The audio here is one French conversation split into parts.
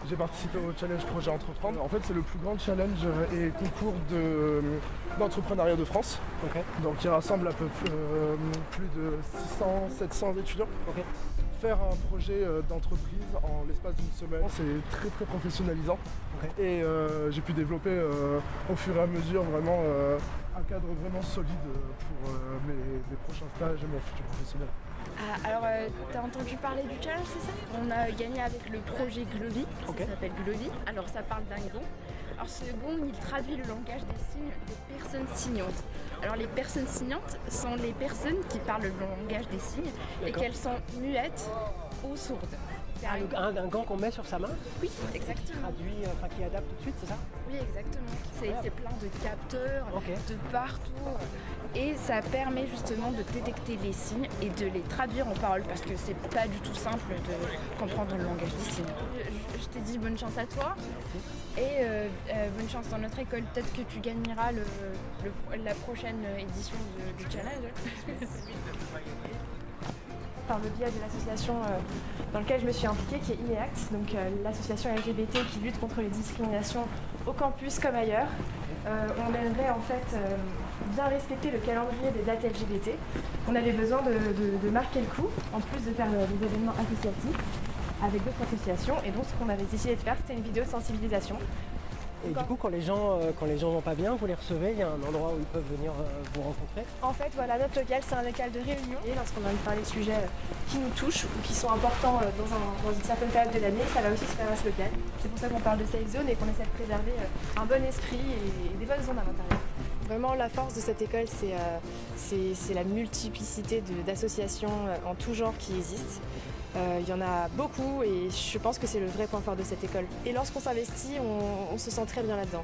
J'ai participé au challenge Projet Entreprendre. En fait, c'est le plus grand challenge et concours d'entrepreneuriat de France. Ok. Donc, il rassemble à peu près plus de 600-700 étudiants. Ok. Faire un projet d'entreprise en l'espace d'une semaine, c'est très très professionnalisant. Ok. Et j'ai pu développer au fur et à mesure vraiment un cadre vraiment solide pour mes prochains stages et mon futur professionnel. Alors, t'as entendu parler du challenge, c'est ça? On a gagné avec le projet Glovi, Ok. ça s'appelle Glovi. Alors, ça parle d'un gong. Alors, ce gong, il traduit le langage des signes des personnes signantes. Alors, les personnes signantes sont les personnes qui parlent le langage des signes et D'accord. qu'elles sont muettes ou sourdes. C'est Un gant qu'on met sur sa main, Oui, exactement. traduit, qui adapte tout de suite, c'est ça? Oui, exactement. C'est plein de capteurs Ok. de partout. Et ça permet justement de détecter les signes et de les traduire en paroles parce que c'est pas du tout simple de comprendre le langage des signes. Je t'ai dit bonne chance à toi et bonne chance dans notre école. Peut-être que tu gagneras la prochaine édition du challenge. Par le biais de l'association dans laquelle je me suis impliquée, qui est INEACT, donc l'association LGBT qui lutte contre les discriminations au campus comme ailleurs. On aimerait en fait bien respecter le calendrier des dates LGBT. On avait besoin de marquer le coup, en plus de faire des événements associatifs avec d'autres associations. Et donc ce qu'on avait décidé de faire, c'était une vidéo de sensibilisation. Et du coup, quand les gens vont pas bien, vous les recevez, il y a un endroit où ils peuvent venir vous rencontrer. En fait, voilà, notre local, c'est un local de réunion. Et lorsqu'on a envie de parler de sujets qui nous touchent ou qui sont importants dans une certaine période de l'année, ça va aussi se faire à ce local. C'est pour ça qu'on parle de safe zone et qu'on essaie de préserver un bon esprit et des bonnes zones à l'intérieur. Vraiment, la force de cette école, c'est la multiplicité d'associations en tout genre qui existent. Il y en a beaucoup et je pense que c'est le vrai point fort de cette école. Et lorsqu'on s'investit, on se sent très bien là-dedans.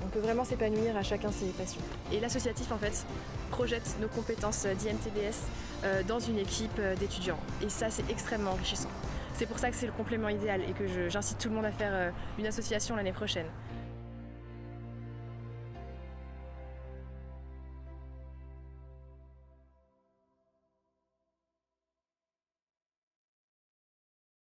On peut vraiment s'épanouir à chacun ses passions. Et l'associatif, en fait, projette nos compétences d'IMTBS dans une équipe d'étudiants. Et ça, c'est extrêmement enrichissant. C'est pour ça que c'est le complément idéal et que j'incite tout le monde à faire une association l'année prochaine.